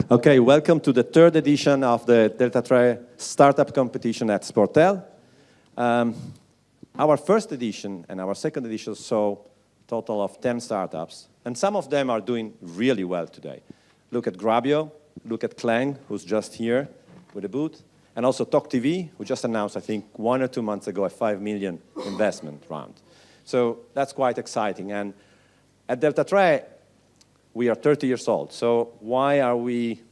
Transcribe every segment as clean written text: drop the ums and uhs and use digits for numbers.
Okay, welcome to the third edition of the Delta Tre Startup Competition at SPORTEL. Our first edition and our second edition saw a total of 10 startups, and some of them are doing really well today. Look at Grabio, look at Clang, who's just here with a booth, and also Talk TV, who just announced, I think, 1 or 2 months ago, a 5 million investment round. So that's quite exciting. And at Delta Tre, we are 30 years old, so why are we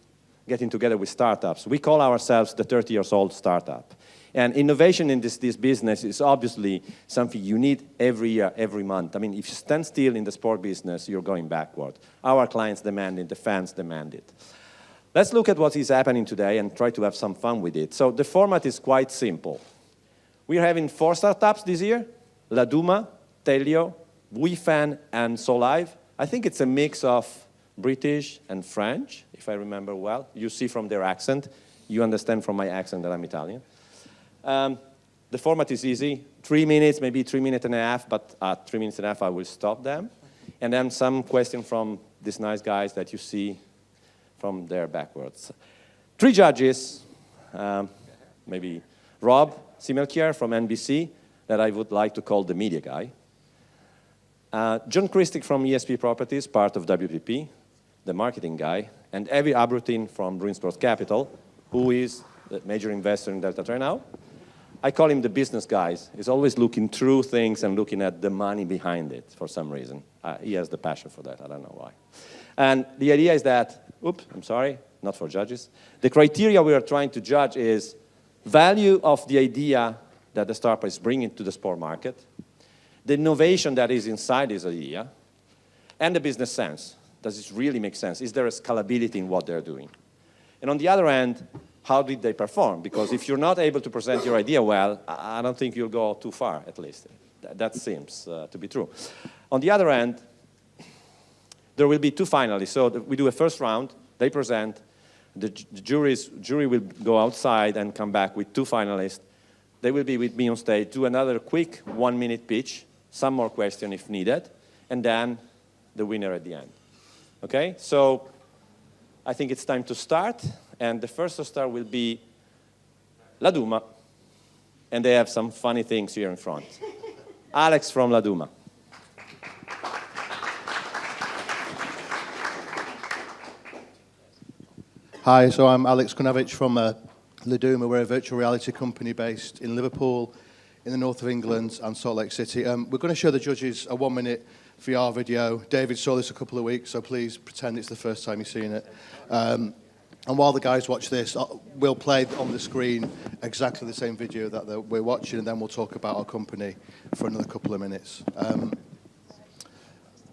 getting together with startups? We call ourselves the 30 years old startup. And innovation in this business is obviously something you need every year, every month. I mean, if you stand still in the sport business, you're going backward. Our clients demand it, the fans demand it. Let's look at what is happening today and try to have some fun with it. So the format is quite simple. We're having 4 startups this year: La Duma, Telio, WeFan, and SoLive. I think it's a mix of British and French, if I remember well. You see from their accent. You understand from my accent that I'm Italian. The format is easy. 3 minutes, maybe 3 minutes and a half, but at 3 minutes and a half I will stop them. And then some question from these nice guys that you see from there backwards. 3 judges, maybe Rob Simelkier from NBC, that I would like to call the media guy. John Christic from ESP Properties, part of WPP, the marketing guy, and Avi Abrutin from Bruin Sports Capital, who is the major investor in Delta Tre now. I call him the business guy. He's always looking through things and looking at the money behind it for some reason. He has the passion for that, I don't know why. And the idea is that, I'm sorry, not for judges. The criteria we are trying to judge is value of the idea that the startup is bringing to the sport market, the innovation that is inside this idea, and the business sense. Does it really make sense? Is there a scalability in what they're doing? And on the other hand, how did they perform? Because if you're not able to present your idea well, I don't think you'll go too far, at least. That seems to be true. On the other hand, there will be 2 finalists. So we do a first round, they present, the jury will go outside and come back with 2 finalists. They will be with me on stage, do another quick 1-minute pitch, some more question if needed, and then the winner at the end. Okay, so I think it's time to start, and the first to start will be La Duma, and they have some funny things here in front. Alex from La Duma. Hi, so I'm Alex Kunavich from La Duma. We're a virtual reality company based in Liverpool, in the north of England, and Salt Lake City. We're going to show the judges a 1-minute VR video. David saw this a couple of weeks, so please pretend it's the first time you've seen it. And while the guys watch this, we'll play on the screen exactly the same video that we're watching, and then we'll talk about our company for another couple of minutes.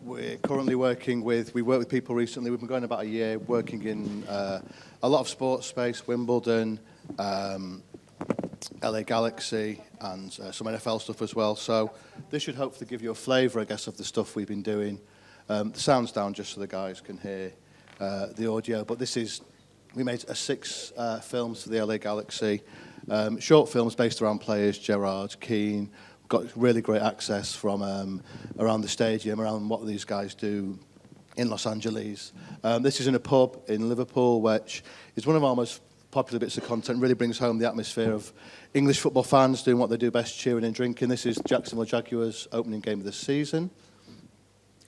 We're currently working with, we worked with people recently, we've been going about a year, working in a lot of sports space, Wimbledon, LA Galaxy, and some NFL stuff as well. So this should hopefully give you a flavour, I guess, of the stuff we've been doing. The sound's down just so the guys can hear the audio, but this is, we made 6 films for the LA Galaxy, short films based around players, Gerrard, Keane. Got really great access from around the stadium, around what these guys do in Los Angeles. This is in a pub in Liverpool, which is one of our most popular bits of content, really brings home the atmosphere of English football fans doing what they do best, cheering and drinking. This is Jacksonville Jaguars' opening game of the season,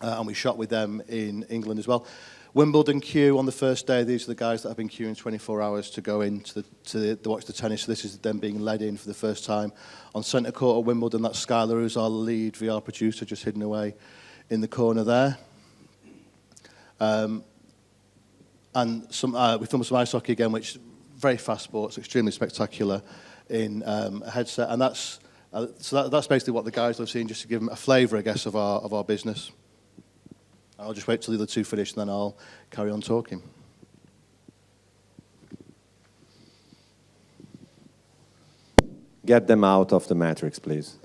and we shot with them in England as well. Wimbledon queue on the first day. These are the guys that have been queuing 24 hours to go in to watch the tennis. So this is them being led in for the first time. On centre court at Wimbledon, that's Skylar, who's our lead VR producer, just hidden away in the corner there. And we filmed some ice hockey again, which very fast sports, extremely spectacular in a headset. And that's basically what the guys have seen, just to give them a flavour, I guess, of our business. I'll just wait till the other 2 finish, and then I'll carry on talking. Get them out of the matrix, please.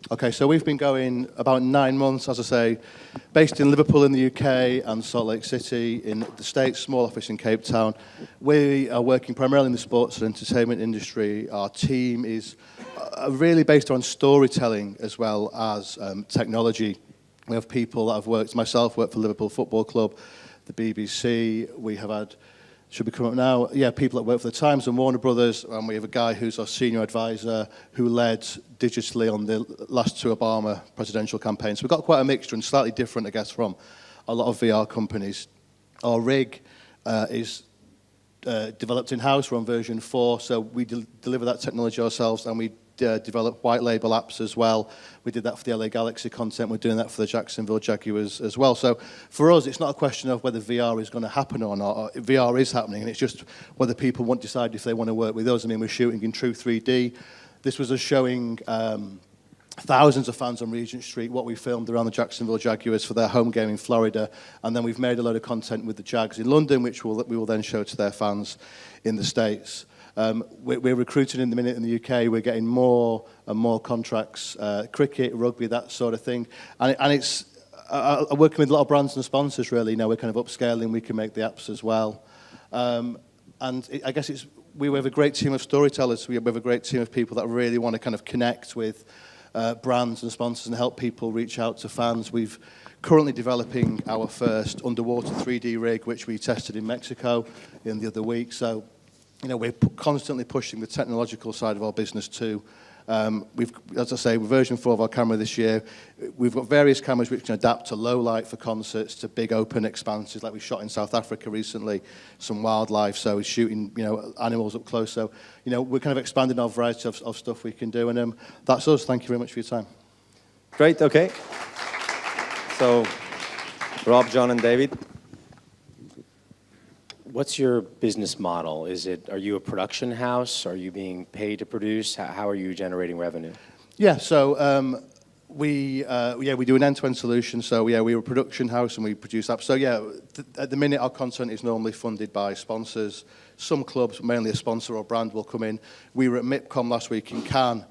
Okay, so we've been going about 9 months, as I say, based in Liverpool in the UK and Salt Lake City in the States, small office in Cape Town. We are working primarily in the sports and entertainment industry. Our team is really based on storytelling as well as technology. We have people that have worked for Liverpool Football Club, the BBC. We have had, should be coming up now, people that work for the Times and Warner Brothers, and we have a guy who's our senior advisor who led digitally on the last 2 Obama presidential campaigns. So we've got quite a mixture and slightly different, I guess, from a lot of VR companies. Our rig is developed in-house. We're on version 4, so we deliver that technology ourselves, and we develop white label apps as well. We did that for the LA Galaxy content. We're doing that for the Jacksonville Jaguars as well. So for us, it's not a question of whether VR is going to happen or not. VR is happening, and it's just whether people want to decide if they want to work with us. I mean, we're shooting in true 3D. This was us showing thousands of fans on Regent Street what we filmed around the Jacksonville Jaguars for their home game in Florida, and then we've made a load of content with the Jags in London, which we will then show to their fans in the States. We're recruiting in the minute in the UK. We're getting more and more contracts, cricket, rugby, that sort of thing. And it's working with a lot of brands and sponsors, really. You know, we're kind of upscaling. We can make the apps as well. I guess we have a great team of storytellers. We have a great team of people that really want to kind of connect with brands and sponsors and help people reach out to fans. We've currently developing our first underwater 3D rig, which we tested in Mexico in the other week. So, you know, we're constantly pushing the technological side of our business too. We've, as I say, version 4 of our camera this year. We've got various cameras which can adapt to low light for concerts, to big open expanses, like we shot in South Africa recently, some wildlife, so we're shooting, you know, animals up close. So, you know, we're kind of expanding our variety of stuff we can do, and that's us. Thank you very much for your time. Great, okay. So, Rob, John, and David. What's your business model? Are you a production house? Are you being paid to produce? How are you generating revenue? Yeah, so we do an end-to-end solution. So we're a production house and we produce apps. So at the minute our content is normally funded by sponsors. Some clubs, mainly a sponsor or brand, will come in. We were at MIPCOM last week in Cannes,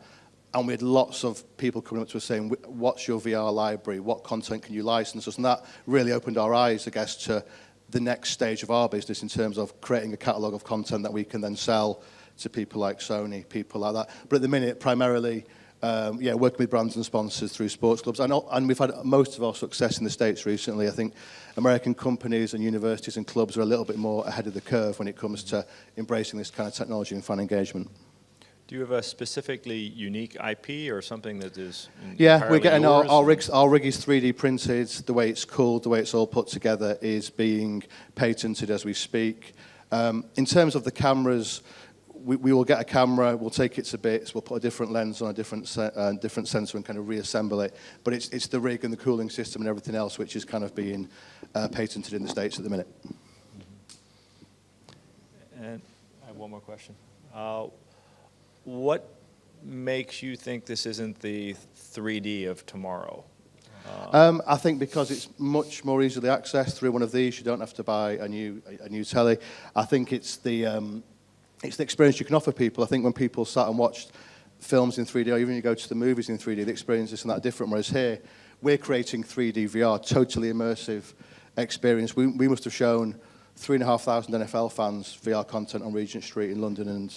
and we had lots of people coming up to us saying, "What's your VR library? What content can you license us?" And that really opened our eyes, I guess, to the next stage of our business in terms of creating a catalogue of content that we can then sell to people like Sony, people like that. But at the minute, primarily, working with brands and sponsors through sports clubs. And we've had most of our success in the States recently. I think American companies and universities and clubs are a little bit more ahead of the curve when it comes to embracing this kind of technology and fan engagement. Do you have a specifically unique IP or something that is we're getting yours? our rig is 3D printed. The way it's cooled, the way it's all put together is being patented as we speak. In terms of the cameras, we will get a camera, we'll take it to bits, we'll put a different lens on a different sensor and kind of reassemble it. But it's the rig and the cooling system and everything else which is kind of being patented in the States at the minute. And I have one more question. What makes you think this isn't the 3D of tomorrow? I think because it's much more easily accessed through one of these. You don't have to buy a new telly. I think it's the experience you can offer people. I think when people sat and watched films in 3D, or even you go to the movies in 3D, the experience isn't that different. Whereas here, we're creating 3D VR, totally immersive experience. We must have shown 3,500 NFL fans VR content on Regent Street in London, and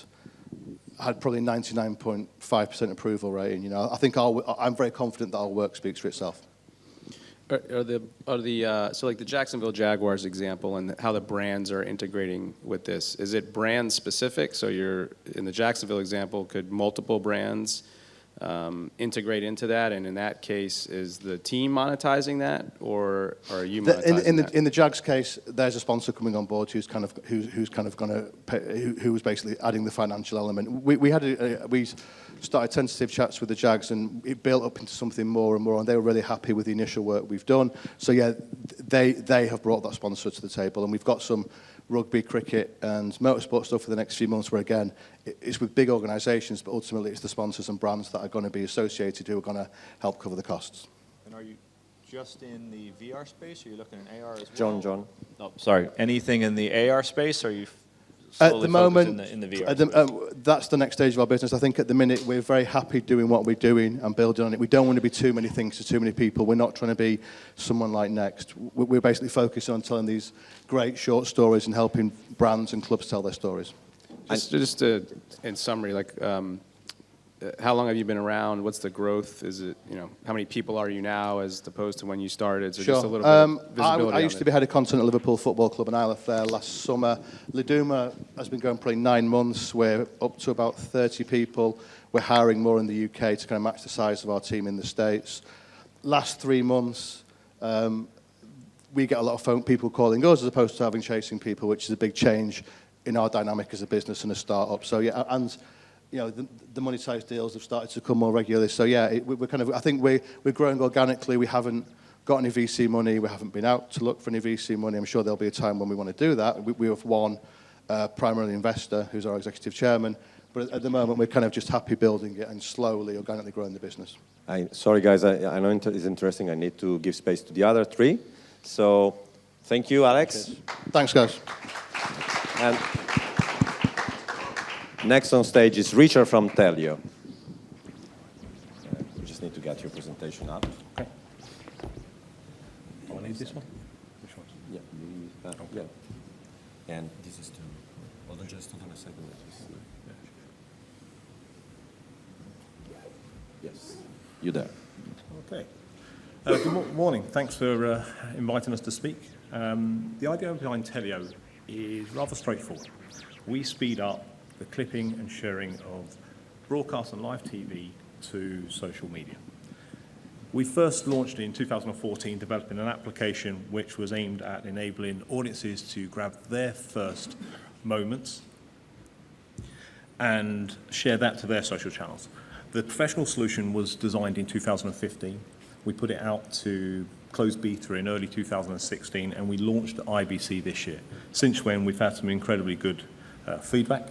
had probably 99.5% approval rating. You know, I think I'm very confident that our work speaks for itself. So like the Jacksonville Jaguars example and how the brands are integrating with this, is it brand specific? So you're in the Jacksonville example, could multiple brands integrate into that? And in that case, is the team monetizing that, or are you monetizing that? In the Jags case, there's a sponsor coming on board who's kind of going to pay, who's basically adding the financial element. We started tentative chats with the Jags, and it built up into something more and more, and they were really happy with the initial work we've done. So yeah, they have brought that sponsor to the table, and we've got some rugby, cricket, and motorsport stuff for the next few months, where again, it's with big organisations, but ultimately it's the sponsors and brands that are going to be associated who are going to help cover the costs. And are you just in the VR space, or are you looking at AR as well? John. Oh, sorry. Anything in the AR space, or are you at the moment, in the VR that's the next stage of our business. I think at the minute we're very happy doing what we're doing and building on it. We don't want to be too many things to too many people. We're not trying to be someone like Next. We're basically focused on telling these great short stories and helping brands and clubs tell their stories. Just in summary, like how long have you been around? What's the growth? Is it, how many people are you now as opposed to when you started? So Sure. just a little bit of visibility I on used to it. be head of content at Liverpool Football Club, and I left there last summer. Liduma has been going probably 9 months. We're up to about 30 people. We're hiring more in the UK to kind of match the size of our team in the States. Last 3 months, we get a lot of people calling us as opposed to having chasing people, which is a big change in our dynamic as a business and a startup. So yeah, and the monetized deals have started to come more regularly. So yeah, we're kind of, I think we're growing organically. We haven't got any VC money. We haven't been out to look for any VC money. I'm sure there'll be a time when we want to do that. We have one primary investor who's our executive chairman. But at the moment, we're kind of just happy building it and slowly, organically growing the business. Sorry, guys, I know it's interesting. I need to give space to the other three. So thank you, Alex. Thanks, guys. And next on stage is Richard from Telio. We just need to get your presentation up. Okay. Do I need this one? Which one? Yeah. Yeah. And this is just hold on a second. Yes. You there. Okay. Good morning. Thanks for inviting us to speak. The idea behind Telio is rather straightforward. We speed up the clipping and sharing of broadcast and live TV to social media. We first launched in 2014, developing an application which was aimed at enabling audiences to grab their first moments and share that to their social channels. The professional solution was designed in 2015. We put it out to closed beta in early 2016, and we launched at IBC this year. Since when, we've had some incredibly good feedback.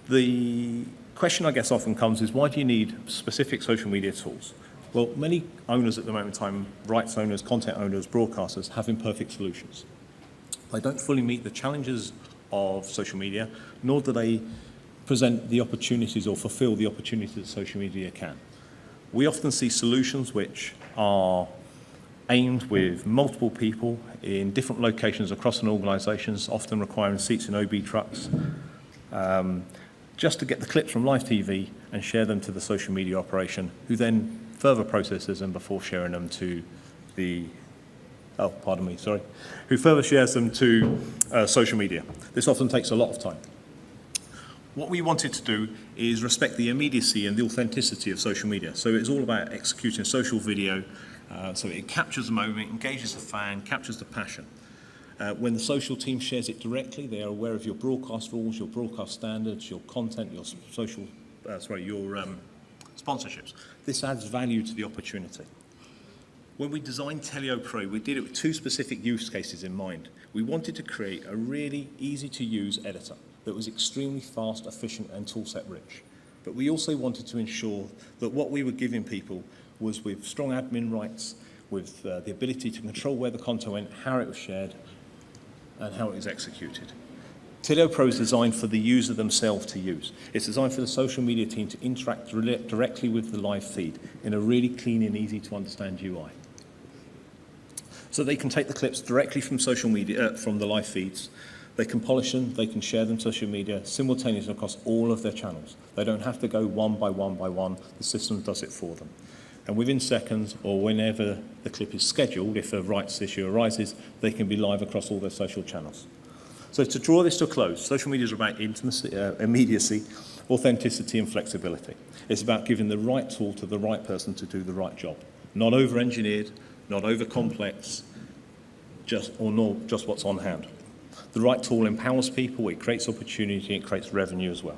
The question I guess often comes is, why do you need specific social media tools? Well, many owners at the moment in time, rights owners, content owners, broadcasters, have imperfect solutions. They don't fully meet the challenges of social media, nor do they present the opportunities or fulfill the opportunities that social media can. We often see solutions which are aimed with multiple people in different locations across an organisation, often requiring seats in OB trucks, just to get the clips from live TV and share them to the social media operation, who then further processes them before sharing them to who further shares them to social media. This often takes a lot of time. What we wanted to do is respect the immediacy and the authenticity of social media. So it's all about executing social video, so it captures the moment, engages the fan, captures the passion. When the social team shares it directly, they are aware of your broadcast rules, your broadcast standards, your content, your sponsorships. This adds value to the opportunity. When we designed Telio Pro, we did it with two specific use cases in mind. We wanted to create a really easy-to-use editor that was extremely fast, efficient, and toolset rich. But we also wanted to ensure that what we were giving people was with strong admin rights, with the ability to control where the content went, how it was shared, and how it was executed. Telio Pro is designed for the user themselves to use. It's designed for the social media team to interact directly with the live feed in a really clean and easy to understand UI. So they can take the clips directly from social media, from the live feeds. They can polish them, they can share them to social media simultaneously across all of their channels. They don't have to go one by one by one. The system does it for them. And within seconds, or whenever the clip is scheduled, if a rights issue arises, they can be live across all their social channels. So to draw this to a close, social media is about intimacy, immediacy, authenticity, and flexibility. It's about giving the right tool to the right person to do the right job. Not over-engineered, not over-complex, just what's on hand. The right tool empowers people, it creates opportunity, it creates revenue as well.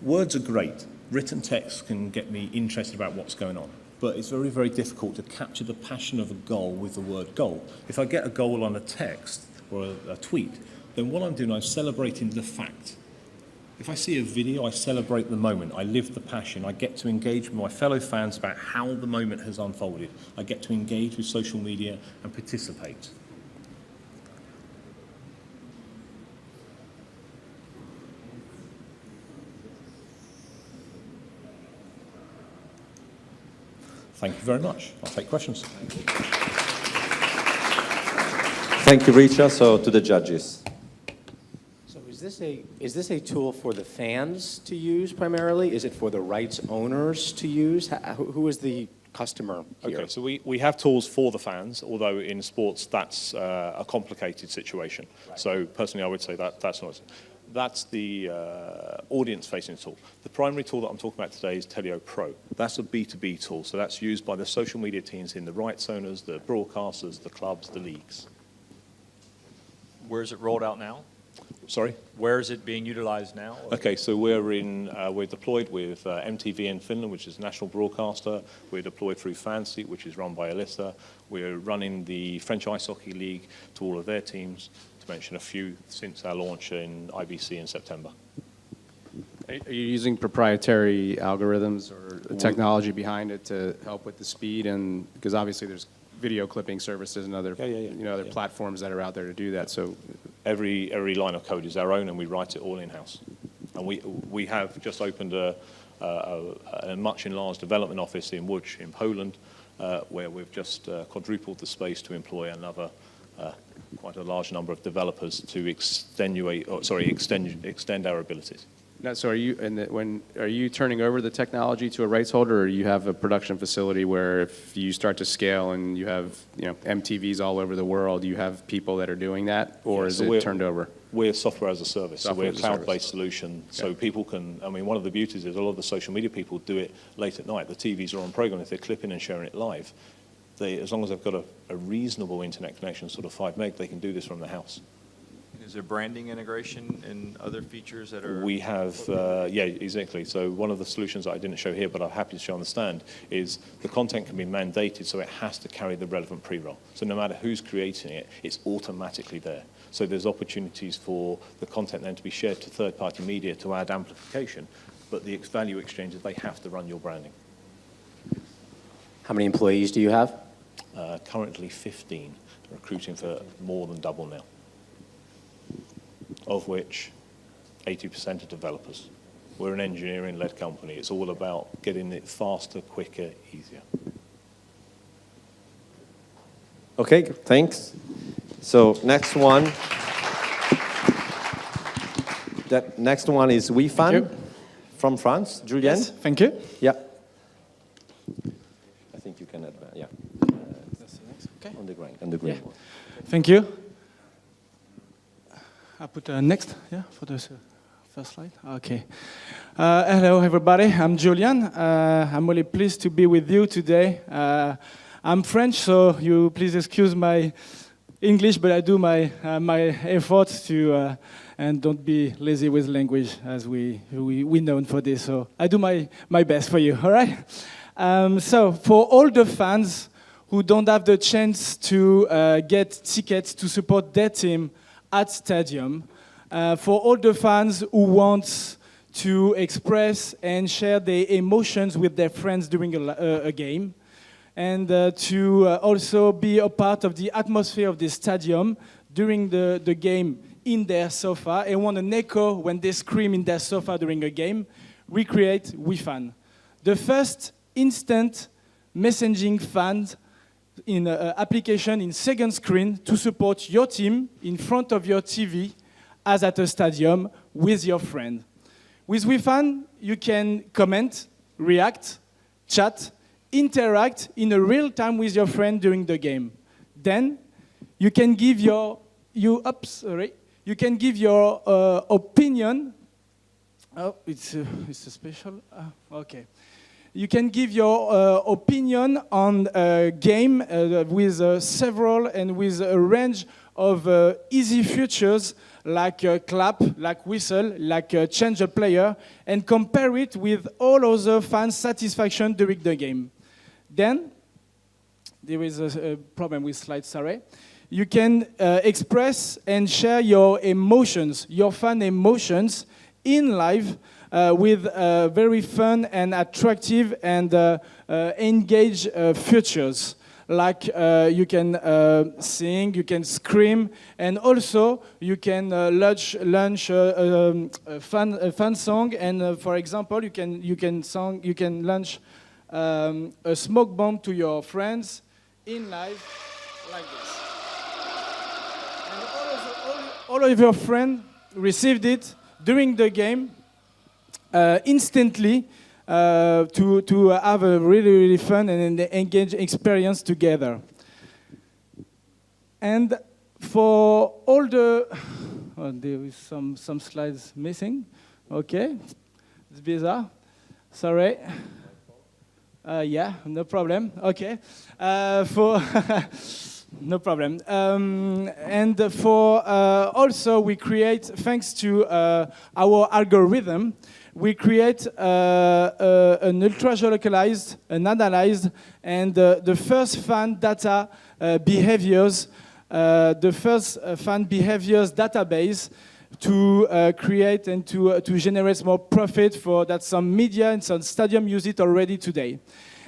Words are great. Written text can get me interested about what's going on, but it's very, very difficult to capture the passion of a goal with the word goal. If I get a goal on a text or a tweet, then what I'm doing, I'm celebrating the fact. If I see a video, I celebrate the moment. I live the passion. I get to engage with my fellow fans about how the moment has unfolded. I get to engage with social media and participate. Thank you very much. I'll take questions. Thank you, Richard. So to the judges. So is this this a tool for the fans to use primarily? Is it for the rights owners to use? Who is the customer here? Okay, so we have tools for the fans, although in sports that's a complicated situation. Right. So personally, I would say that's not. That's the audience-facing tool. The primary tool that I'm talking about today is Telio Pro. That's a B2B tool, so that's used by the social media teams in the rights owners, the broadcasters, the clubs, the leagues. Where is it rolled out now? Sorry? Where is it being utilized now? Okay, so we're deployed with MTV in Finland, which is a national broadcaster. We're deployed through Fancy, which is run by Alyssa. We're running the French Ice Hockey League to all of their teams, to mention a few since our launch in IBC in September. Are you using proprietary algorithms or the technology behind it to help with the speed? And because obviously there's video clipping services and other other platforms that are out there to do that. So every line of code is our own, and we write it all in-house. And we have just opened a much enlarged development office in Łódź in Poland, where we've just quadrupled the space to employ another quite a large number of developers to extend our abilities. now, so are you turning over the technology to a rights holder, or you have a production facility where if you start to scale and you have MTVs all over the world, you have people that are doing that, or is it turned over? We're software as a service, so we're a Software as a cloud-based solution. So people can, I mean, one of the beauties is a lot of the social media people do it late at night. The TVs are on program. If they're clipping and sharing it live, as long as they've got a reasonable internet connection, sort of 5 meg, they can do this from the house. Is there branding integration and other features that are? We have, yeah, exactly. So one of the solutions that I didn't show here, but I'm happy to show on the stand, is the content can be mandated, so it has to carry the relevant pre-roll. So no matter who's creating it, it's automatically there. So there's opportunities for the content then to be shared to third-party media to add amplification, but the value exchanges, they have to run your branding. How many employees do you have? Currently 15, recruiting for more than double now, of which 80% are developers. We're an engineering-led company. It's all about getting it faster, quicker, easier. Okay, thanks. So next one. That next one is WeFan from France. Julien? Yes, thank you. Yeah. I think you can advance. Yeah. Okay. On the green one. Thank you. I put next, for the first slide. Okay. Hello, everybody. I'm Julian. I'm really pleased to be with you today. I'm French, so you please excuse my English, but I do my efforts to, and don't be lazy with language, as we known for this. So I do my best for you. All right. So for all the fans who don't have the chance to get tickets to support their team at stadium, for all the fans who want to express and share their emotions with their friends during a game, and to also be a part of the atmosphere of the stadium during the game in their sofa, and want an echo when they scream in their sofa during a game, we create WeFan, the first instant messaging fan in an application in second screen to support your team in front of your TV as at a stadium with your friend. With WeFan, you can comment, react, chat, interact in a real time with your friend during the game. Then you can give your opinion. Oh, it's a special. Okay. You can give your opinion on a game with several and with a range of easy features like clap, like whistle, like change a player, and compare it with all other fans' satisfaction during the game. Then, there is a problem with slides, sorry. You can express and share your emotions, your fan emotions, in live with very fun and attractive and engaged features. Like you can sing, you can scream, and also you can launch a fun song. And for example, you can launch a smoke bomb to your friends in live like this. And all of your friends received it during the game instantly to have a really, really fun and engaging experience together. And for all the... Oh, there is some slides missing. Okay, it's bizarre. Sorry. Yeah, no problem. Okay. For no problem. And for also we create, thanks to our algorithm, we create an ultra-localized, an analyzed, and the first fan data behaviors, the first fan behaviors database to create and to generate more profit for that some media and some stadium use it already today.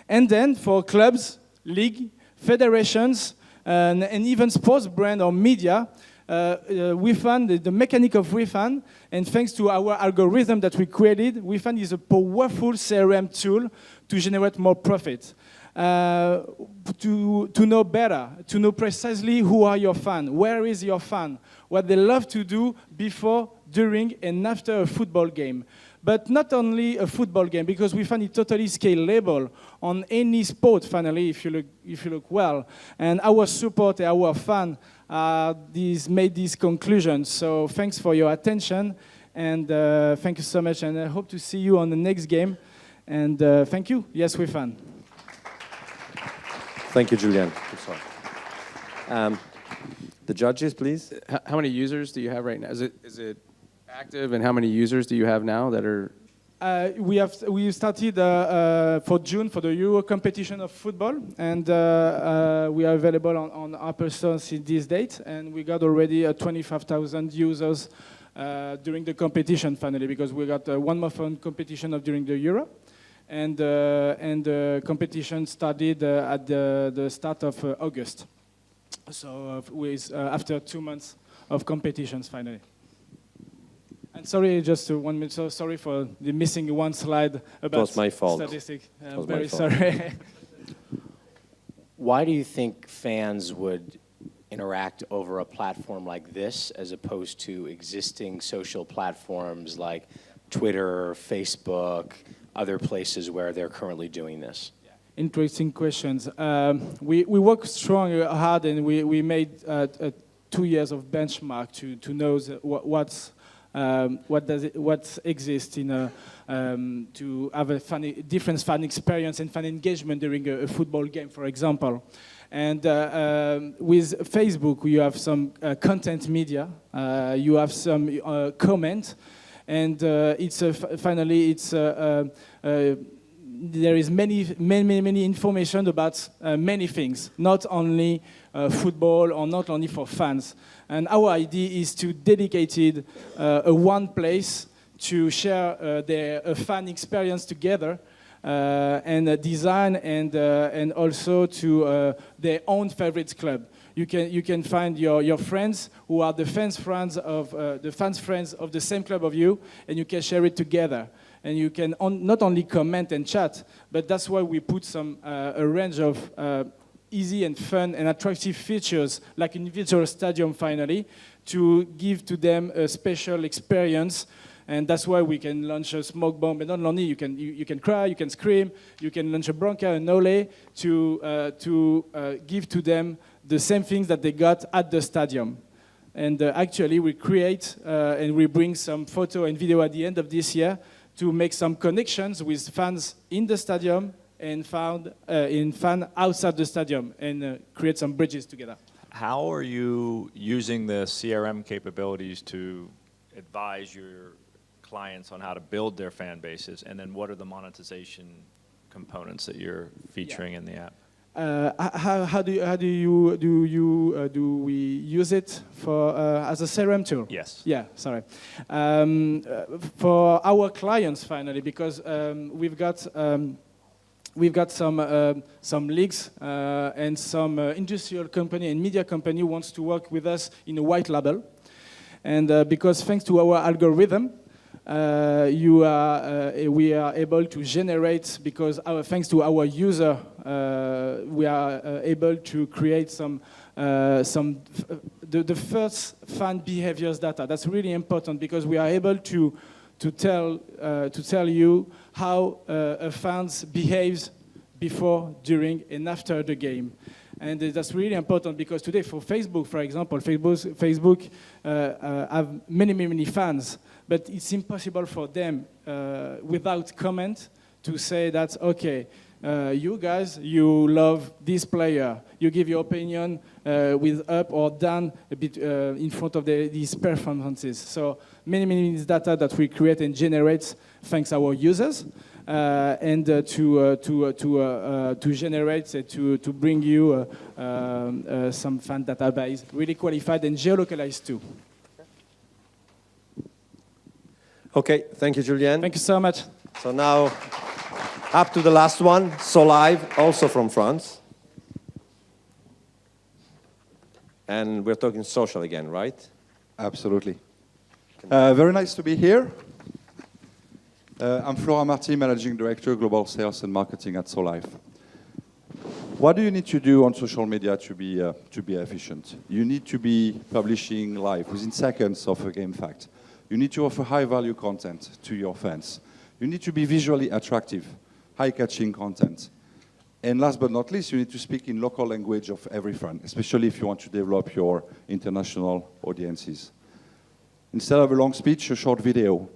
And then for clubs, league, federations, and even sports brand or media, WeFan, the mechanic of WeFan, and thanks to our algorithm that we created, WeFan is a powerful CRM tool to generate more profit. To know better, to know precisely who are your fans, where is your fan, what they love to do before, during, and after a football game. But not only a football game, because we find it totally scalable on any sport, finally, if you look well. And our support, our fan, made these conclusions. So thanks for your attention, and thank you so much, and I hope to see you on the next game. And thank you. Yes, we're fan. Thank you, Julian. The judges, please. How many users do you have right now? Is it active, and how many users do you have now that are? We started for June for the Euro competition of football, and we are available on Apple Store since this date, and we got already 25,000 users during the competition finally, because we got one more fun competition during the Euro. And the competition started at the start of August. So after 2 months of competitions, finally. And sorry, just 1 minute. So sorry for the missing one slide about it was my fault. Statistics. I'm very sorry. Why do you think fans would interact over a platform like this as opposed to existing social platforms like Twitter, Facebook, other places where they're currently doing this? Interesting questions. We work strong, hard, and we made 2 years of benchmark to know what exists in to have a different fan experience and fan engagement during a football game, for example. And with Facebook, you have some content media, you have some comment. And finally, there is many information about many things, not only football or not only for fans. And our idea is to dedicate a one place to share their fan experience together and design and also to their own favorite club. You can find your friends who are the fans friends of the same club of you, and you can share it together. And you can not only comment and chat, but that's why we put a range of easy and fun and attractive features, like in virtual stadium finally, to give to them a special experience. And that's why we can launch a smoke bomb, and not only you can cry, you can scream, you can launch a bronca, an ole, to give to them the same things that they got at the stadium. And actually we create and we bring some photo and video at the end of this year to make some connections with fans in the stadium and fan outside the stadium, and create some bridges together. How are you using the CRM capabilities to advise your clients on how to build their fan bases, and then what are the monetization components that you're featuring in the app? How do we use it for as a CRM tool? Yes. Yeah, sorry. For our clients finally, because we've got some leagues and some industrial company and media company wants to work with us in a white label, and because thanks to our algorithm, we are able to generate, because thanks to our user, we are able to create some the first fan behaviors data. That's really important because we are able to tell you how a fan behaves before, during, and after the game. And that's really important because today, for Facebook, for example, Facebook have many fans, but it's impossible for them without comment to say that, okay, you guys, you love this player. You give your opinion with up or down a bit in front of these performances. So many data that we create and generate thanks our users. And to generate, to bring you some fan database, really qualified and geolocalized too. Okay, thank you, Julien. Thank you so much. So now, up to the last one, Solive, also from France. And we're talking social again, right? Absolutely. Very nice to be here. I'm Florent Marty, Managing Director, Global Sales and Marketing at Solive. What do you need to do on social media to be efficient? You need to be publishing live within seconds of a game fact. You need to offer high-value content to your fans. You need to be visually attractive, high-catching content. And last but not least, you need to speak in local language of every fan, especially if you want to develop your international audiences. Instead of a long speech, a short video.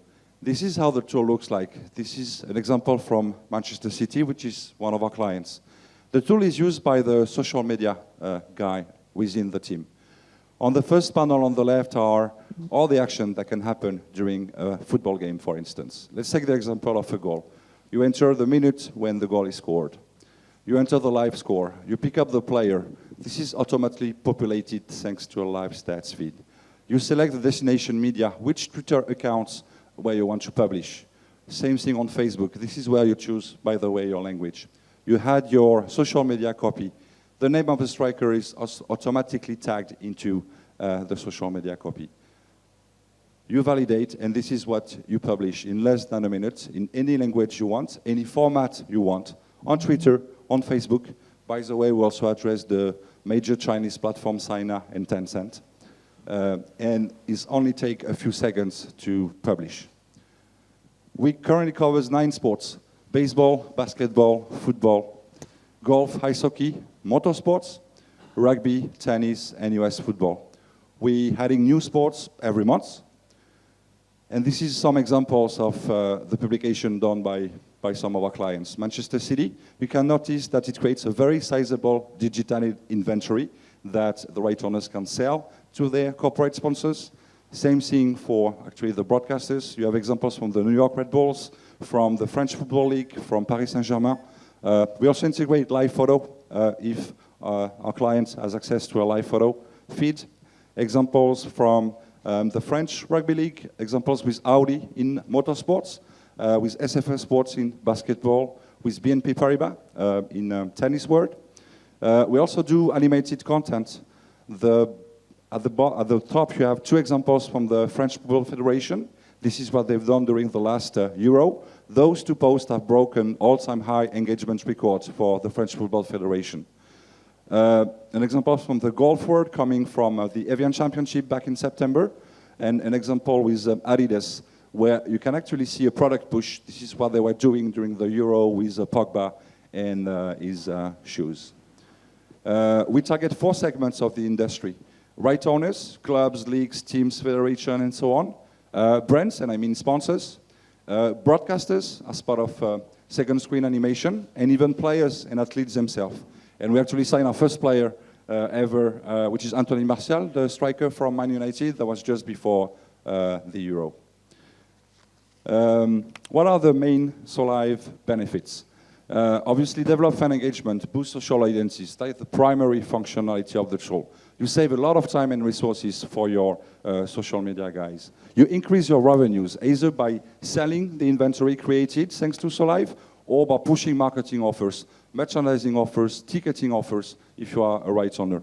This is how the tool looks like. This is an example from Manchester City, which is one of our clients. The tool is used by the social media guy within the team. On the first panel on the left are all the action that can happen during a football game, for instance. Let's take the example of a goal. You enter the minute when the goal is scored. You enter the live score. You pick up the player. This is automatically populated thanks to a live stats feed. You select the destination media, which Twitter accounts where you want to publish. Same thing on Facebook. This is where you choose, by the way, your language. You had your social media copy. The name of the striker is automatically tagged into the social media copy. You validate, and this is what you publish in less than a minute, in any language you want, any format you want, on Twitter, on Facebook. By the way, we also address the major Chinese platforms, Sina and Tencent. And it only take a few seconds to publish. We currently covers 9 sports: baseball, basketball, football, golf, ice hockey, motorsports, rugby, tennis, and US football. We're adding new sports every month. And this is some examples of the publication done by some of our clients. Manchester City, you can notice that it creates a very sizable digital inventory that the right owners can sell to their corporate sponsors. Same thing for actually the broadcasters. You have examples from the New York Red Bulls, from the French Football League, from Paris Saint-Germain. We also integrate live photo if our client has access to a live photo feed. Examples from the French Rugby League, examples with Audi in motorsports, with SFS Sports in basketball, with BNP Paribas in tennis world. We also do animated content. At the top, you have 2 examples from the French Football Federation. This is what they've done during the last Euro. Those 2 posts have broken all-time high engagement records for the French Football Federation. An example from the golf world coming from the Evian Championship back in September, and an example with Adidas, where you can actually see a product push. This is what they were doing during the Euro with Pogba and his shoes. We target 4 segments of the industry: right owners, clubs, leagues, teams, federation, and so on. Brands, and I mean sponsors. Broadcasters as part of second screen animation, and even players and athletes themselves. And we actually signed our first player ever, which is Anthony Martial, the striker from Man United. That was just before the Euro. What are the main Solive benefits? Obviously, develop fan engagement, boost social identities. That's the primary functionality of the tool. You save a lot of time and resources for your social media guys. You increase your revenues, either by selling the inventory created thanks to Solive, or by pushing marketing offers, merchandising offers, ticketing offers, if you are a rights owner.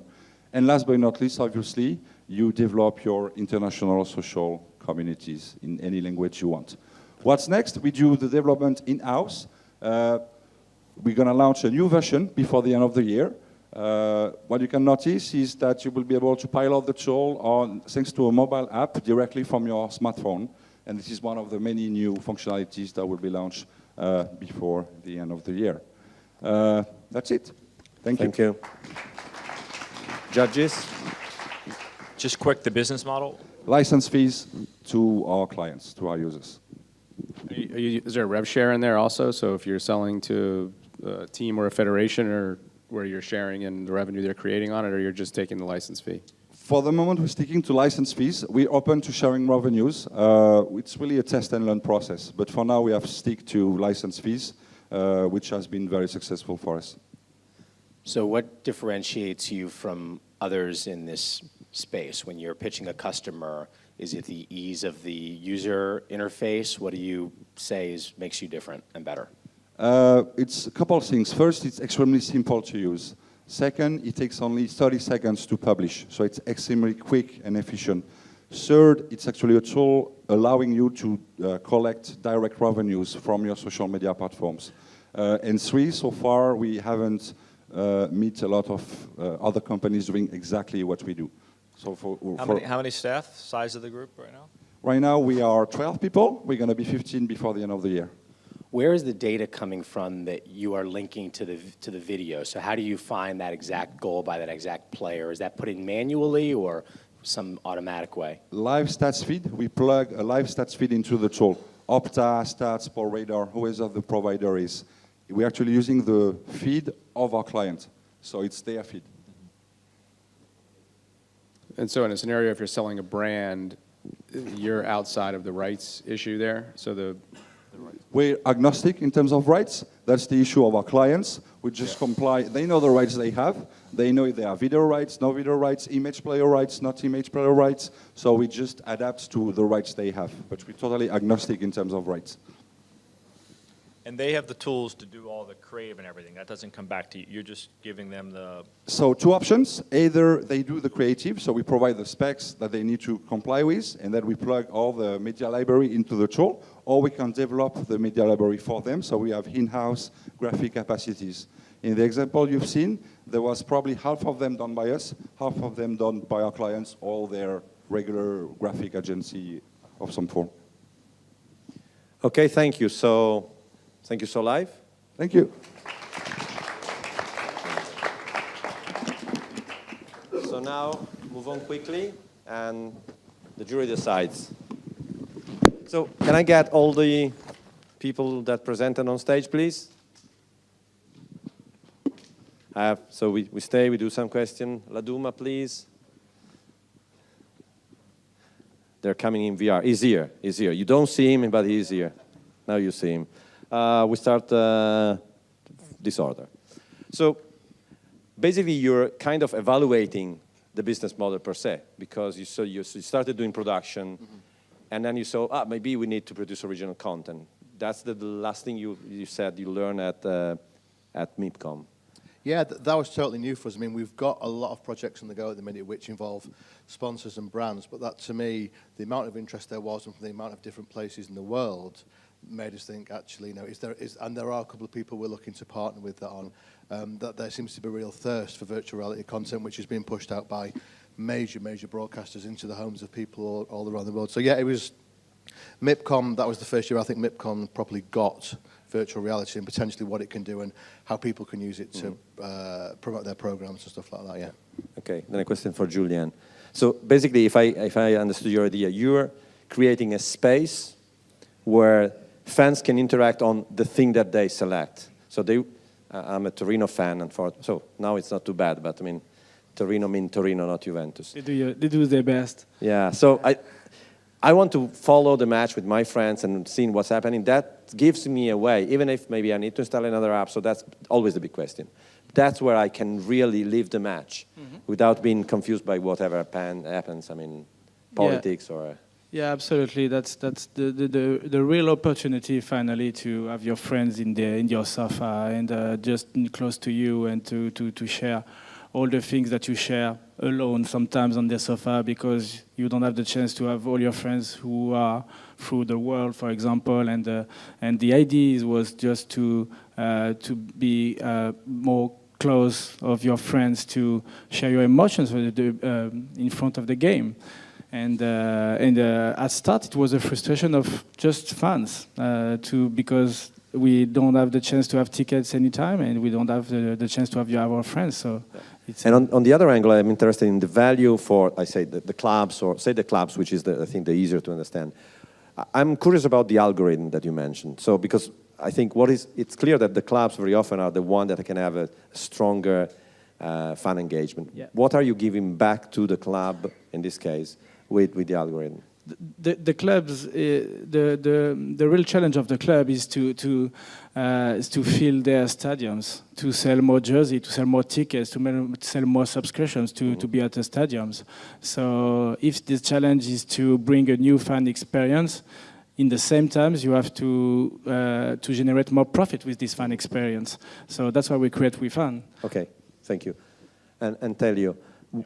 And last but not least, obviously, you develop your international social communities in any language you want. What's next? We do the development in-house. We're going to launch a new version before the end of the year. What you can notice is that you will be able to pilot the tool thanks to a mobile app directly from your smartphone. And this is one of the many new functionalities that will be launched before the end of the year. That's it. Thank you. Thank you. Judges? Just quick, the business model. License fees to our clients, to our users. Is there a rev share in there also? So if you're selling to a team or a federation, or where you're sharing in the revenue they're creating on it, or you're just taking the license fee? For the moment, we're sticking to license fees. We're open to sharing revenues. It's really a test and learn process. But for now, we have stick to license fees, which has been very successful for us. So what differentiates you from others in this space? When you're pitching a customer, is it the ease of the user interface? What do you say makes you different and better? It's a couple of things. First, it's extremely simple to use. Second, it takes only 30 seconds to publish, so it's extremely quick and efficient. Third, it's actually a tool allowing you to collect direct revenues from your social media platforms. And three, so far, we haven't met a lot of other companies doing exactly what we do. So How many staff? Size of the group right now? Right now, we are 12 people. We're going to be 15 before the end of the year. Where is the data coming from that you are linking to the video? So how do you find that exact goal by that exact player? Is that put in manually or some automatic way? Live stats feed. We plug a live stats feed into the tool. Opta, Stats, SportRadar, whoever the provider is. We're actually using the feed of our client. So it's their feed. And so in a scenario, if you're selling a brand, you're outside of the rights issue there? So we're agnostic in terms of rights. That's the issue of our clients. We just comply. They know the rights they have. They know if they have video rights, no video rights, image player rights, not image player rights. So we just adapt to the rights they have. But we're totally agnostic in terms of rights. And they have the tools to do all the creative and everything. That doesn't come back to you. You're just giving them the... So two options. Either they do the creative, so we provide the specs that they need to comply with, and then we plug all the media library into the tool, or we can develop the media library for them, so we have in-house graphic capacities. In the example you've seen, there was probably half of them done by us, half of them done by our clients, or their regular graphic agency of some form. Okay, thank you. So, thank you, So Live. Thank you. So now, move on quickly, and the jury decides. So, can I get all the people that presented on stage, please? So we stay, we do some question. Laduma, please. They're coming in VR. He's here, he's here. You don't see him, but he's here. Now you see him. We start this order. So basically, you're kind of evaluating the business model per se, because you started doing production, and then you saw, maybe we need to produce original content. That's the last thing you said you learned at MIPCOM. Yeah, that was totally new for us. I mean, we've got a lot of projects on the go at the minute which involve sponsors and brands, but that, to me, the amount of interest there was and the amount of different places in the world made us think, actually, you know, and there are a couple of people we're looking to partner with that on, that there seems to be a real thirst for virtual reality content, which is being pushed out by major broadcasters into the homes of people all around the world. So yeah, it was MIPCOM, that was the first year I think MIPCOM properly got virtual reality and potentially what it can do and how people can use it to promote their programs and stuff like that, yeah. Okay, then a question for Julian. So basically, if I understood your idea, you're creating a space where fans can interact on the thing that they select. So I'm a Torino fan, and so now it's not too bad, but I mean, Torino means Torino, not Juventus. They do their best. Yeah, so I want to follow the match with my friends and seeing what's happening. That gives me a way, even if maybe I need to install another app, so that's always the big question. That's where I can really live the match without being confused by whatever happens, I mean, politics or... Yeah, absolutely. That's the real opportunity finally to have your friends in your sofa and just close to you and to share all the things that you share alone sometimes on the sofa because you don't have the chance to have all your friends who are through the world, for example. And the idea was just to be more close of your friends to share your emotions in front of the game. And at start, it was a frustration of just fans because we don't have the chance to have tickets anytime, and we don't have the chance to have our friends. So, and on the other angle, I'm interested in the value for, I say, the clubs, or say the clubs, which is I think the easier to understand. I'm curious about the algorithm that you mentioned. So because I think it's clear that the clubs very often are the one that can have a stronger fan engagement. Yeah. What are you giving back to the club in this case with the algorithm? The clubs, the real challenge of the club is to fill their stadiums, to sell more jerseys, to sell more tickets, to sell more subscriptions, to be at the stadiums. So if the challenge is to bring a new fan experience, in the same time you have to generate more profit with this fan experience. So that's why we create WeFan. Okay, thank you. And tell you,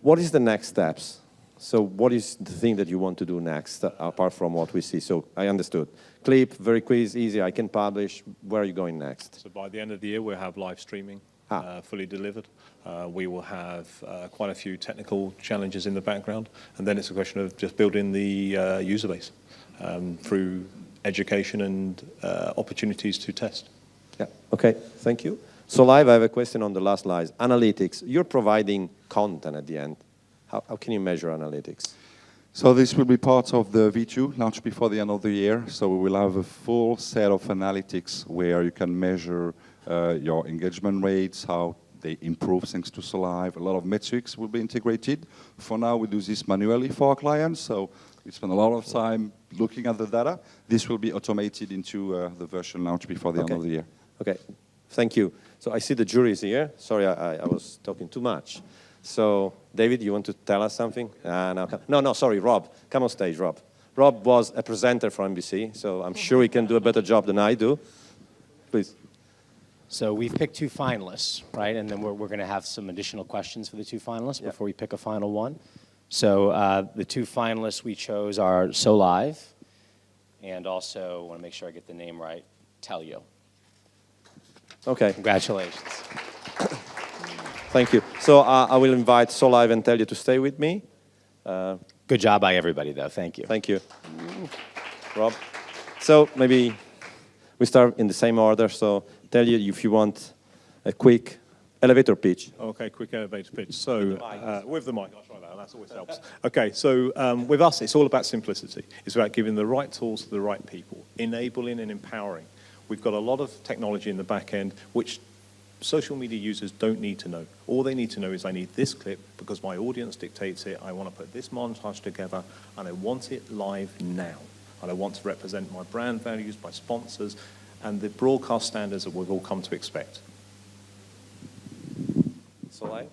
what is the next steps? So what is the thing that you want to do next, apart from what we see? So I understood. Clip, very quick, easy, I can publish. Where are you going next? So by the end of the year, we'll have live streaming fully delivered. We will have quite a few technical challenges in the background. And then it's a question of just building the user base through education and opportunities to test. Yeah, okay, thank you. So live, I have a question on the last slide. Analytics, you're providing content at the end. How can you measure analytics? So this will be part of the V2 launched before the end of the year. So we will have a full set of analytics where you can measure your engagement rates, how they improve thanks to SoLive. A lot of metrics will be integrated. For now, we do this manually for our clients. So we spend a lot of time looking at the data. This will be automated into the version launched before the end of the year. Okay, thank you. So I see the jury is here. Sorry, I was talking too much. So, David, you want to tell us something? No, sorry, Rob. Come on stage, Rob. Rob was a presenter for NBC, so I'm sure he can do a better job than I do. Please. So we've picked 2 finalists, right? And then we're going to have some additional questions for the 2 finalists before we pick a final one. So the 2 finalists we chose are SoLive, and also, I want to make sure I get the name right, Telio. Okay. Congratulations. Thank you. So I will invite SoLive and Telio to stay with me. Good job by everybody, though. Thank you. Thank you. Rob. So maybe we start in the same order. So Telio, if you want a quick elevator pitch. Okay, quick elevator pitch. So with the mic, I'll try that. That always helps. Okay, so with us, it's all about simplicity. It's about giving the right tools to the right people, enabling and empowering. We've got a lot of technology in the back end, which social media users don't need to know. All they need to know is I need this clip because my audience dictates it. I want to put this montage together and I want it live now. And I want to represent my brand values, my sponsors, and the broadcast standards that we've all come to expect. SoLive?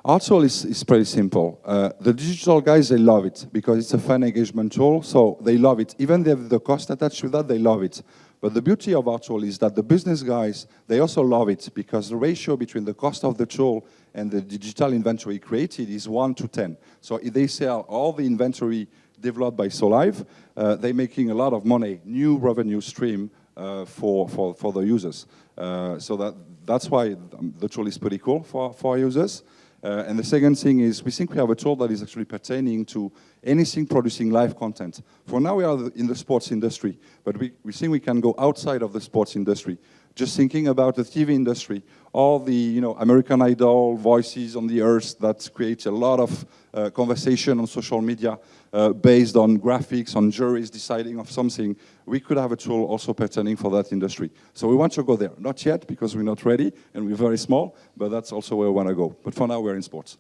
Our tool is pretty simple. The digital guys, they love it because it's a fan engagement tool, so they love it. Even if the cost attached to that, they love it. But the beauty of our tool is that the business guys, they also love it because the ratio between the cost of the tool and the digital inventory created is 1 to 10. So if they sell all the inventory developed by SoLive, they're making a lot of money, new revenue stream for the users. So that's why the tool is pretty cool for our users. And the second thing is we think we have a tool that is actually pertaining to anything producing live content. For now we are in the sports industry, but we think we can go outside of the sports industry. Just thinking about the TV industry, all the American Idol, Voices on the Earth that create a lot of conversation on social media based on graphics, on juries deciding of something. We could have a tool also pertaining for that industry. So we want to go there. Not yet because we're not ready and we're very small, but that's also where we want to go. But for now we're in sports.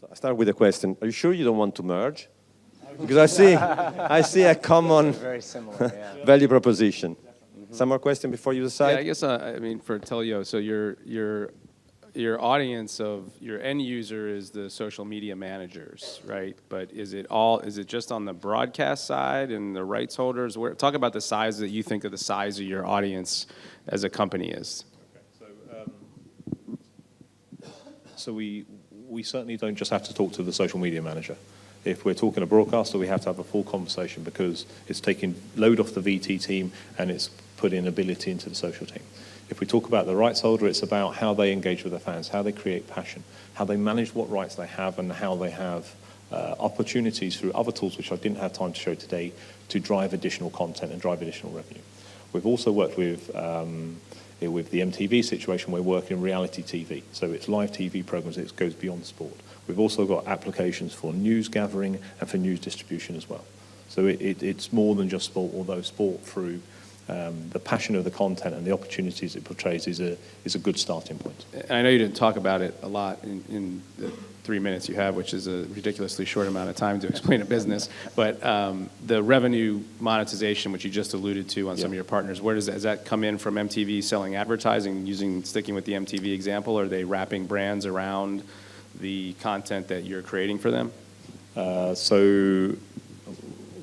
So I start with a question. Are you sure you don't want to merge? Because I see a common Very similar, yeah. value proposition. Some more question before you decide? Yeah, I guess, I mean, for Telio, so your audience of your end user is the social media managers, right? But is it just on the broadcast side and the rights holders? Talk about the size that you think of the size of your audience as a company is. Okay, so we certainly don't just have to talk to the social media manager. If we're talking a broadcaster, we have to have a full conversation because it's taking load off the VT team and it's putting ability into the social team. If we talk about the rights holder, it's about how they engage with their fans, how they create passion, how they manage what rights they have, and how they have opportunities through other tools, which I didn't have time to show today, to drive additional content and drive additional revenue. We've also worked with the MTV situation, we're working reality TV. So it's live TV programs, it goes beyond sport. We've also got applications for news gathering and for news distribution as well. So it's more than just sport, although sport through the passion of the content and the opportunities it portrays is a good starting point. And I know you didn't talk about it a lot in the 3 minutes you have, which is a ridiculously short amount of time to explain a business. But the revenue monetization, which you just alluded to on some of your partners, where does that come in from MTV selling advertising, sticking with the MTV example? Are they wrapping brands around the content that you're creating for them? So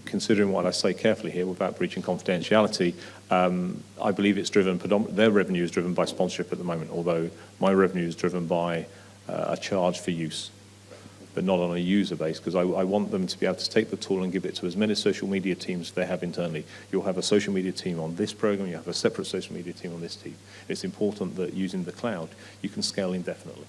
considering what I say carefully here without breaching confidentiality, I believe it's driven, their revenue is driven by sponsorship at the moment, although my revenue is driven by a charge for use, but not on a user base, because I want them to be able to take the tool and give it to as many social media teams they have internally. You'll have a social media team on this program, you have a separate social media team on this team. It's important that using the cloud, you can scale indefinitely.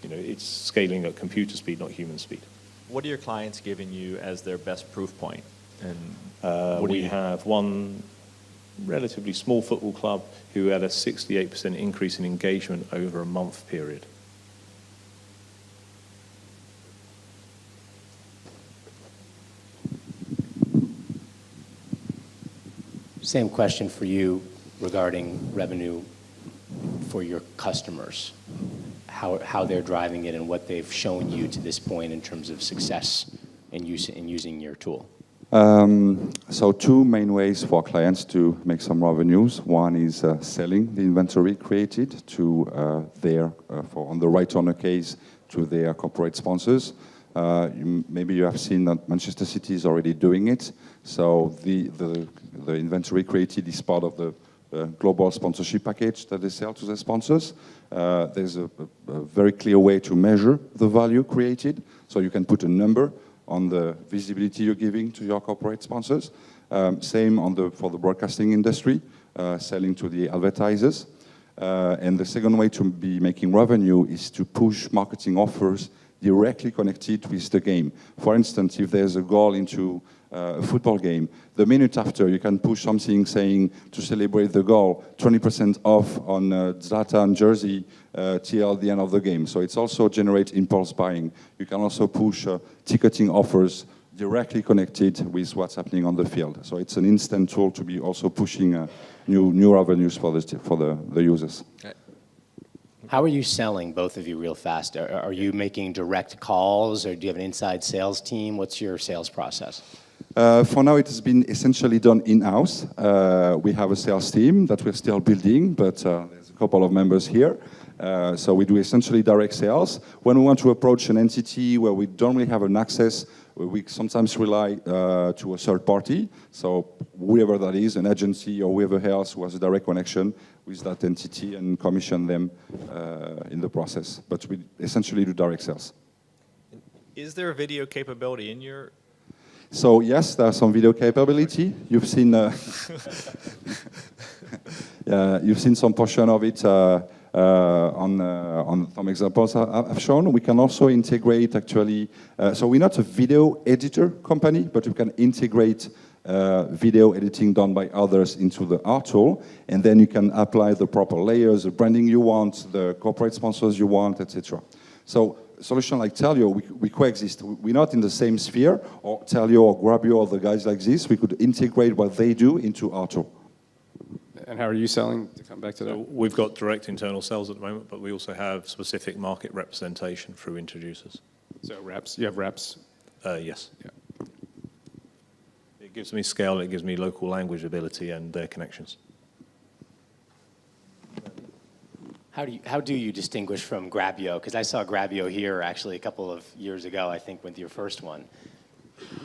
It's scaling at computer speed, not human speed. What are your clients giving you as their best proof point? And we have one relatively small football club who had a 68% increase in engagement over a month period. Same question for you regarding revenue for your customers. How they're driving it and what they've shown you to this point in terms of success in using your tool. So two main ways for clients to make some revenues. One is selling the inventory created to on the right owner case, to their corporate sponsors. Maybe you have seen that Manchester City is already doing it. So the inventory created is part of the global sponsorship package that they sell to their sponsors. There's a very clear way to measure the value created. So you can put a number on the visibility you're giving to your corporate sponsors. Same for the broadcasting industry, selling to the advertisers. And the second way to be making revenue is to push marketing offers directly connected with the game. For instance, if there's a goal into a football game, the minute after you can push something saying to celebrate the goal, 20% off on Zlatan jersey till the end of the game. So it's also generate impulse buying. You can also push ticketing offers directly connected with what's happening on the field. So it's an instant tool to be also pushing new revenues for the users. How are you selling, both of you, real fast? Are you making direct calls, or do you have an inside sales team? What's your sales process? For now, it has been essentially done in-house. We have a sales team that we're still building, but there's a couple of members here. So we do essentially direct sales. When we want to approach an entity where we don't really have an access, we sometimes rely to a third party. So whoever that is, an agency or whoever else who has a direct connection with that entity, and commission them in the process. But we essentially do direct sales. Is there a video capability in your... So yes, there's some video capability. You've seen you've seen some portion of it on some examples I've shown. We can also integrate actually. So we're not a video editor company, but we can integrate video editing done by others into our tool, and then you can apply the proper layers, the branding you want, the corporate sponsors you want, etc. So a solution like Telio, we coexist. We're not in the same sphere, or Telio or Grabio or the guys like this. We could integrate what they do into our tool. And how are you selling, to come back to that? We've got direct internal sales at the moment, but we also have specific market representation through introducers. So reps, you have reps? Yes. Yeah. It gives me scale, it gives me local language ability and their connections. How do you distinguish from Grabio? Because I saw Grabio here actually a couple of years ago, I think, with your first one.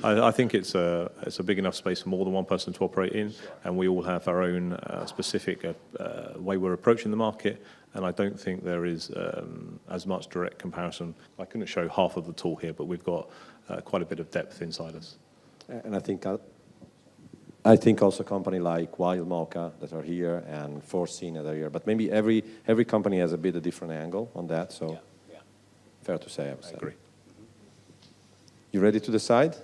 I think it's a big enough space for more than one person to operate in, and we all have our own specific way we're approaching the market, and I don't think there is as much direct comparison. I couldn't show half of the tool here, but we've got quite a bit of depth inside us. And I think I think also a company like Wild Mocha that are here and Foreseen that are here. But maybe every company has a bit of different angle on that. So fair to say, I would say. agree. You ready to decide?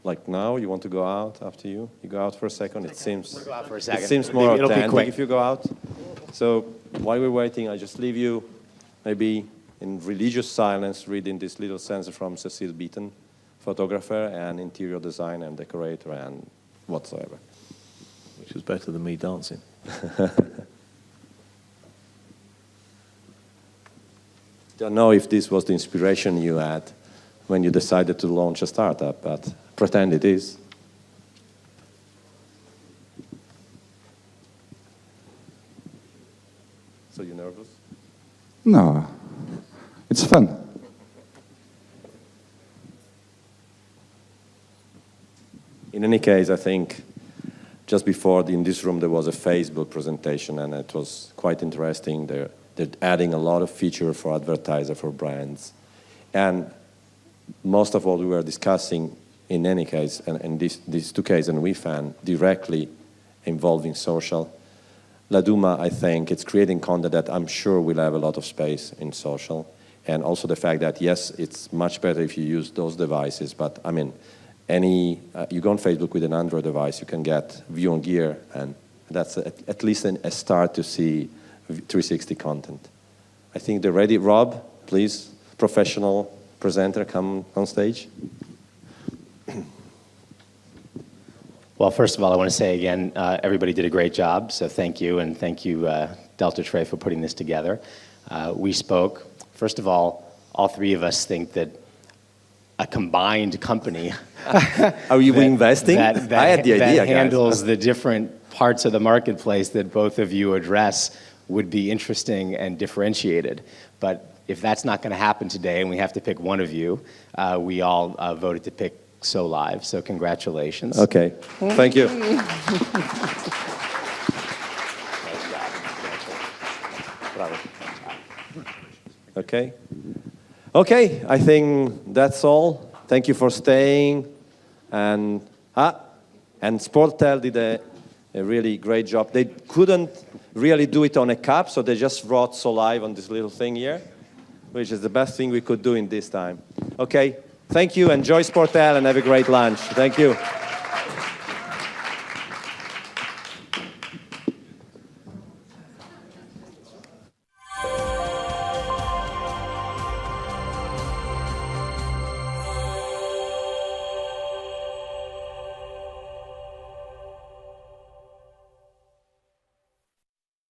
Like now, you want to go out after you? You go out for a second. It seems. We'll go out for a second. It seems more It'll be authentic quick. if you go out. So while we're waiting, I just leave you maybe in religious silence reading this little sentence from Cecile Beaton, photographer and interior designer and decorator and whatsoever. Which was better than me dancing. Don't know if this was the inspiration you had when you decided to launch a startup, but pretend it is. So you nervous? No, it's fun. In any case, I think just before in this room there was a Facebook presentation and it was quite interesting. They're adding a lot of feature for advertiser, for brands. And most of what we were discussing in any case, and in these two cases, and we found directly involving social. Laduma, I think, it's creating content that I'm sure will have a lot of space in social. And also the fact that, yes, it's much better if you use those devices, but I mean, you go on Facebook with an Android device, you can get view on gear, and that's at least a start to see 360 content. I think they're ready. Rob, please, professional presenter, come on stage. Well, first of all, I want to say again, everybody did a great job, so thank you, and thank you, Delta Tray, for putting this together. We spoke. First of all three of us think that a combined company Are you investing? I had the idea, that handles guys. the different parts of the marketplace that both of you address would be interesting and differentiated. But if that's not going to happen today and we have to pick one of you, we all voted to pick So Live, so congratulations. Okay, thank you. Okay. Okay, I think that's all. Thank you for staying. And Sportel did a really great job. They couldn't really do it on a cup, so they just brought So Live on this little thing here, which is the best thing we could do in this time. Okay, thank you. Enjoy Sportel and have a great lunch. Thank you.